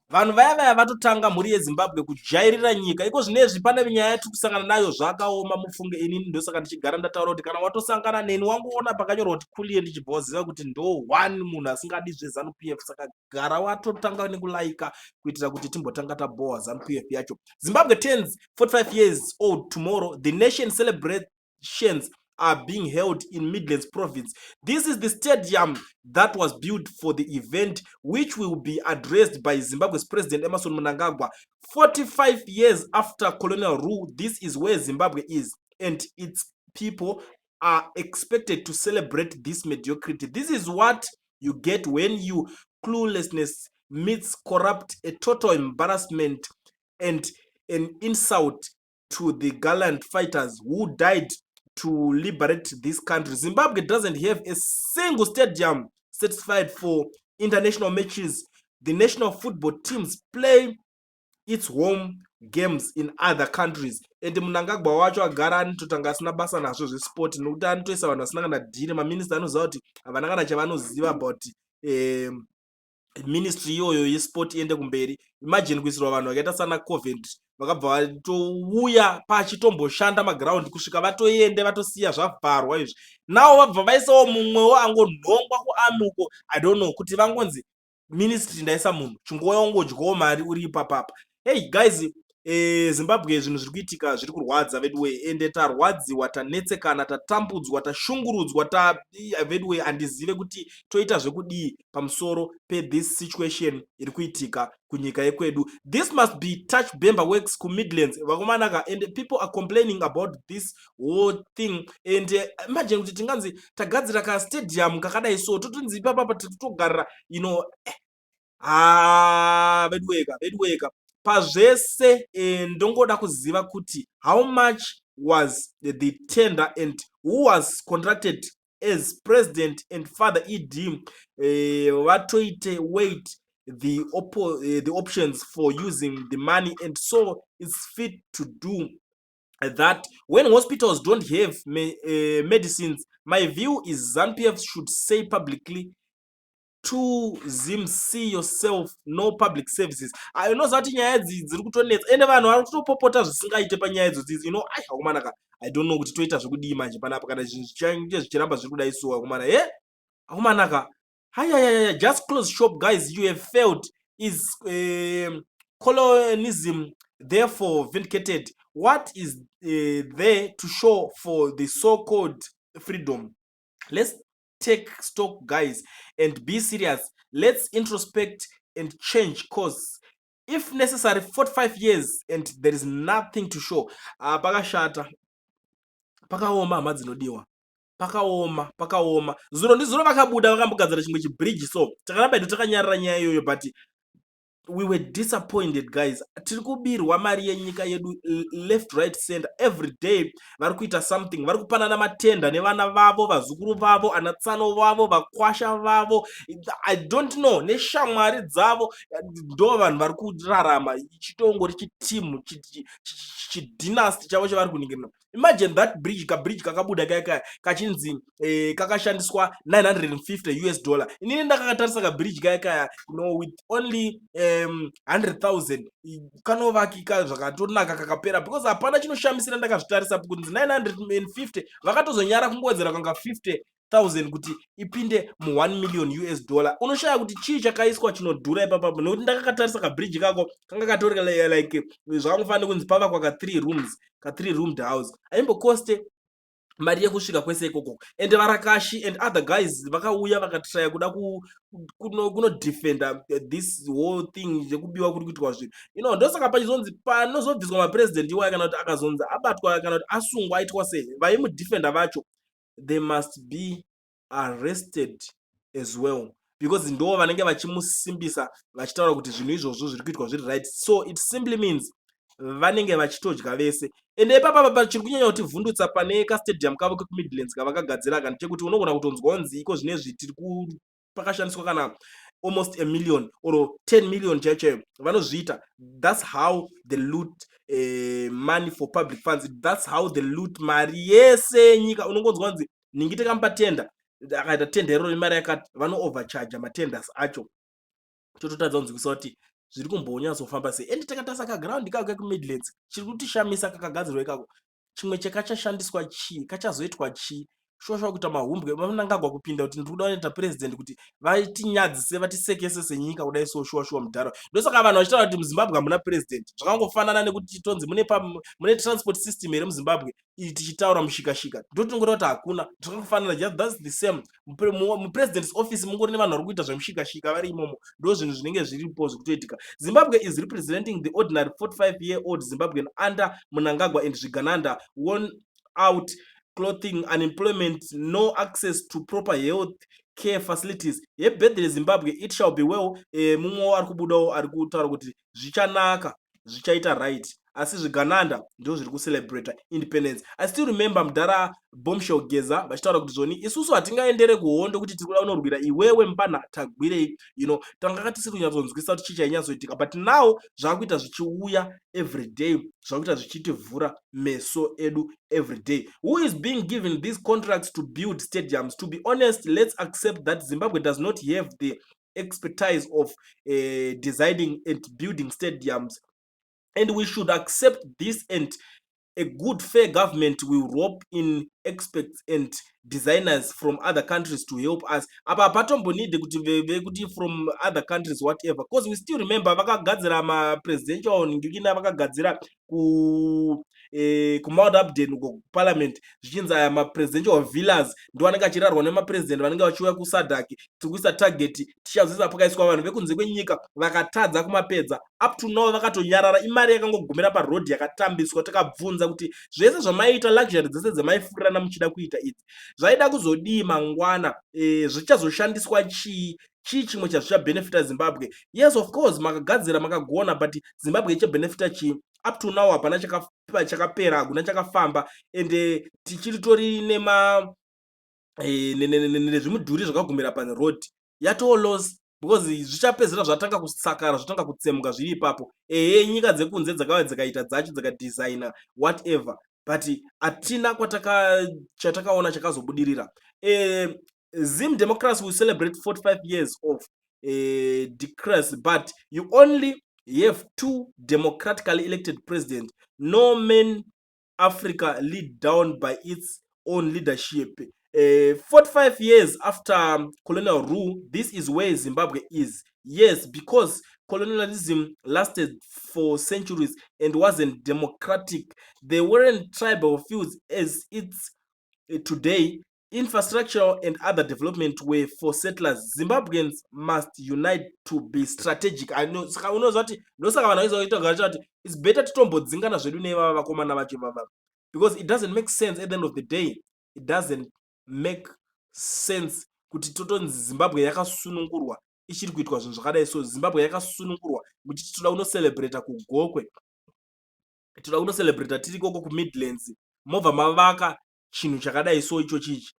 vanhu vaya vatotanga mhuri yezimbabwe kujairira nyika iko zvinezvi pane nyaya yatiri kusangana nayo zvakaoma mufunge inini ndosaka ndichigara ndataura kuti kana watosangana neni wangoona pakanyorwa kuti kulie ndichibva waziva kuti ndo one munhu asingadi zveZanupf. Saka gara watotanga nekulaika kuitira kuti timbotanga tabohwa Zanupf yacho. Zimbabwe turns 45 years old tomorrow. The nation celebrations are being held in Midlands province. This is the stadium that was built for the event, which will be addressed by Zimbabwe's President Emmerson Mnangagwa. 45 years after colonial rule, this is where Zimbabwe is, and its people are expected to celebrate this mediocrity. This is what you get when you cluelessness meets corrupt, a total embarrassment and an insult to the gallant fighters who died to liberate this country. Zimbabwe doesn't have a single stadium certified for international matches. The national football teams play its home games in other countries. And Mnangagwa wacho agara anitotanga asina basa nazvo zvesport nokuti anotoisa vanhu vasina kana dhiri. Maminista anoziva kuti havana kana chavanoziva about ministry iyoyo yesport iende kumberi. Imagine kuisirwa vanhu vakaita sana covid vakabva vatouya pachitomboshanda maground kusvika vatoende vatosiya zvavharwa izvi. Nawo vabva vaisawo mumwewo angonhongwa kuamuko, I don't know kuti vangonzi ministry ndaisa munhu chingouya ungodyawo mari uri ipapapa. Hey guys, Zimbabwe zvinhu zviri kuitika zviri kurwadza vedwe, ende tarwadziwa, tanetsekana, tatambudzwa, tashungurudzwa, vedwe handizive kuti toita zvekudii pamusoro this situation iri kuitika kunyika yekwedu. This must be touch Bemba works ku Midlands vakomanaka, and people are complaining about this whole thing. And imagine kuti tinganzi tagadzira ka stadium kakadai so totonzi ipapa titogarira vedweka pazvese. Ndongoda kuziva kuti how much was the tender and who was contracted as president and father ED. Vatoite wait the options for using the money, and so it's fit to do that when hospitals don't have medicines. My view is Zanupf should say publicly to Zim, see yourself, no public services. I know that nyaya dziri kutonetsa ende vanhu vari kutopopota zvisingaite panyaya idzodzi. Akumanaka, I don't know kuti toita zvekudii manje panapa kana zvinhu zvichange zvichiramba zviri kudai so. Akumana akumanaka, hayayaya, just close shop guys, you have failed. Is colonialism therefore vindicated? What is there to show for the so-called freedom? Let's take stock guys and be serious. Let's introspect and change course if necessary. 45 years and there is nothing to show. Pakashata, pakaoma hama dzinodiwa, pakaoma. Zuro ndizuro vakabuda vakambogadzira chimwe chibridge so takaramba takanyarara nyaya iyoyo, but we were disappointed guys. Tiri kubirwa mari yenyika yedu left right center every day. Vari kuita something, vari kupanana matenda nevana vavo, vazukuru vavo, anatsano vavo, vakwasha vavo, I don't know, neshamwari dzavo. Ndo vanhu vari kurarama chitongori chitimu chidynasty chavo chavari kuningirira. Imagine that bridge, kabridge kakabuda kaya kachinzi kakashandiswa $950. Inini ndakakatarisa kabridge kaya with only 100,000 kanovakika zvakatonaka kakapera, because hapana chinoshamisira ndakazvitarisa kunzi 950 vakatozonyara kungowedzera kanga 50,000 kuti ipinde mu$1 million. Unoshaya kuti chii chakaiswa chinodhura ipapapo, nekuti ndakakatarisa kabridge kako kanga katorika like zvakangofanira kunzi pavakwa ka 3 rooms, ka 3 roomed house, aimbokoste mari yekusvika kwese ikoko. And Varakashi and other guys vakauya vakatraya kuda kunodefenda this whole thing yekubiwa kuri kuitwa zvinhu. Ndosaka pachizonzi panozobviswa mapresident iwaya kana kuti akazonzi abatwa kana kuti asungwa aitwa sei, vaimudefenda vacho they must be arrested as well, because ndo vanenge vachimusimbisa vachitaura kuti zvinhu izvozvo zviri kuitwa zviri right. So it simply means vanenge vachitodya vese. Ende ipapa chiri kunyanya kuti vhundutsa pane kastadium kavo kekumidlands kavakagadzira kana chekuti unogona kutonzwa kunzi iko zvinezvi tiri pakashandiswa kana almost $1 million or 10 million chaiyo vanozviita. That's how they loot money for public funds. That's how they loot mari yese nyika. Unongonzwa kunzi ningite kampatenda akaita tenda iro imari yakati vano overcharge matenders acho. Chototadza kunzwisa kuti zviri kumbonyatsofamba sei. And takatasa kaground kako kekumidlands chiri kutishamisa kakagadzirwa ikako, chimwe chekachashandiswa chii, kachazoitwa chii. Shosha kuita mahumbwe vanangagwa kupinda kuti ndiri kuda kunoita president kuti vatinyadzise vatisekese senyika kudai so shuwa mudharaunda. Ndosaka vanhu vachitaura kuti muZimbabwe hamuna president, zvakangofanana nekuti tonzi mune transport system here muZimbabwe tichitaura mushikashika ndotinongora kuti hakuna, zvakangofanana, just that's the same. Mupresident's office mungori nevanhu vari kuita zvemushikashika vari imomo, ndo zvinhu zvinenge zviripo zvikutoitika. Zimbabwe is representing the ordinary 45-year-old Zimbabwean under Mnangagwa and Zvigananda, worn out clothing, unemployment, no access to proper health care facilities. Yebhedhe Zimbabwe, it shall be well. Mumwe ari kubudawo ari kutaura kuti zvichanaka, zvichaita right. Asi Zvigananda ndo zviri kucelebrate independence. I still remember mudhara Bombshell Geza vachitaura kuti zvoni isusu hatingaendere kuhondo kuti tiri kuda kunorwira iwewe mbana tagwirei, tanga tisiri kunyatsonzwisa kuti chii chainyatsoitika, but now zvakuita zvichiuya every day, zvakuita zvichitivhura meso edu every day. Who is being given these contracts to build stadiums? To be honest, let's accept that Zimbabwe does not have the expertise of designing and building stadiums, and we should accept this, and a good fair government will rope in experts and designers from other countries to help us. Apa patombonide kuti vekuti from other countries whatever, because we still remember vakagadzira mapresidential ningina vakagadzira kumount upden uko parliament zvichinzi aya mapresidential villas ndo vanenge achirarwa nemapresident vanenge vachiuya kusadhaki tikuisa target tichazoisa pakaiswa vanhu vekunze kwenyika vakatadza kumapedza. Up to now vakatonyarara, imari yakangogumira parodhi yakatambiswa. Takabvunza kuti zvese zvamaita luxury dzese dzamaifurirana muchida kuita idzi zvaida kuzodii mangwana, zvichazoshandiswa chii chimwe chazvichabenefita Zimbabwe? Yes, of course makagadzira makagona, but Zimbabwe ichabenefita chii? Up to now hapana chakapera, hakuna chakafamba, ende tichiritori nezvimudhuri zvakagumira paroad yatolos, because zvichapedzera zvatanga kusakara, zvatanga kutsemuka zviri ipapo. Nyika dzekunze dzakauya dzikaita dzacho dzikadesigna whatever, but hatina chatakaona chakazobudirira. Zim democracy will celebrate 45 years of decrease, but you only have 2 democratically elected presidents. No man Africa lead down by its own leadership. 45 years after colonial rule, this is where Zimbabwe is. Yes, because colonialism lasted for centuries and wasn't democratic. There weren't tribal fields as it's today. Infrastructure and other development were for settlers. Zimbabweans must unite to be strategic. I know, saka unozati ndosaka vanhu vaizoita kuti it's better titombodzingana zvedu nevava vakomana vacho vava, because it doesn't make sense. At the end of the day, it doesn't make sense kuti totonzi Zimbabwe yakasunungurwa ichiri kuitwa zvinhu zvakadai. So Zimbabwe yakasunungurwa kuti titoda kunocelebrata kugokwe, titoda kunocelebrata tiri koko kumidlands, mobva mavaka chinhu chakadai so icho chichi.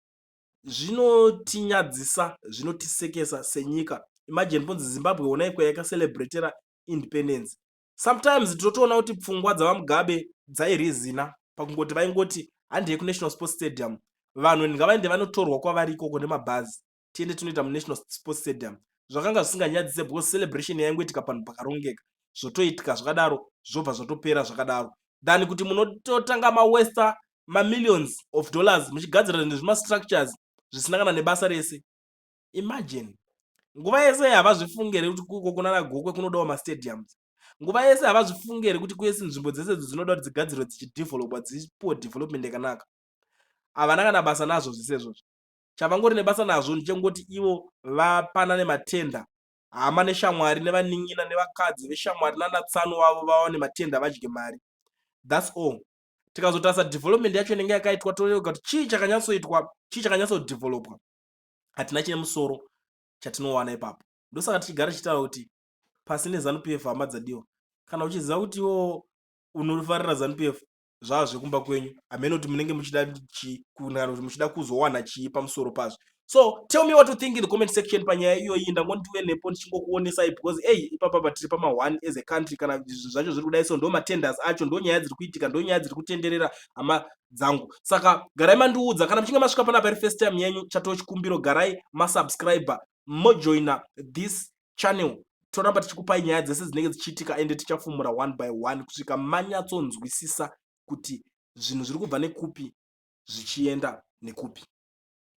Zvinotinyadzisa, zvinotisekesa senyika. Imagine ponzi Zimbabwe ona ikwe yakacelebrate independence. Sometimes totoona kuti pfungwa dzavamugabe dzairizina pakungoti vaingoti handei kunational sports stadium, vanhu ngavaende vanotorwa kwavari ikoko nemabhazi tiende tunoita munational sports stadium. Zvakanga zvisinganyadzise because celebration yaingoitika panhu pakarongeka, zvotoitika zvakadaro zvobva zvotopera zvakadaro, than kuti munototanga mawesta mamillions of dollars muchigadzira nezvimastructures zvisina kana nebasa rese. Imagine nguva yese havazvifungere kuti kuko kunana gokwe kunodawo mastadiums. Nguva yese havazvifungere kuti kuese nzvimbo dzese dzinoda kuti dzigadzirwe dzichidevelopwa dzichipuwa development yakanaka. Havana kana basa nazvo zvisezvo. Chavangori nebasa nazvo ndechengoti ivo vapanane matenda, hama neshamwari nevaning'ina nevakadzi veshamwari nanatsanu wavo vawane matenda vadye mari. That's all. Tikazotasa development yacho inenge yakaitwa toyoga kuti chii chakanyatsoitwa, chii chakanyatsodevelopwa, hatina chine musoro chatinowana ipapo. Ndosaka tichigara tichitaura kuti pasi neZanuPF hama dzadiwa, kana uchiziva kuti iwo unofarira ZanuPF zvava zvekumba kwenyu, hamene kuti munenge muchida chii, kana kuti muchida kuzowana chii pamusoro pazvo. So tell me what you think in the comment section panyaya iyoyi. Ndangondiwe nepo ndichingokuonesai because ipapa tiri pama1 as a country, kana zvacho zviri kudai so ndo matenders acho, ndo nyaya dziri kuitika, ndo nyaya dziri kutenderera hama dzangu. Saka garai mandiudza kana muchinge masvika panapa iri first time yenyu, chatoo chikumbiro, garai masubscriber mojoina this channel. tichoramba tichikupai nyaya dzese dzinenge dzichiitika ende tichafumura one by one kusvika manyatsonzwisisa kuti zvinhu zviri kubva nekupi zvichienda nekupi.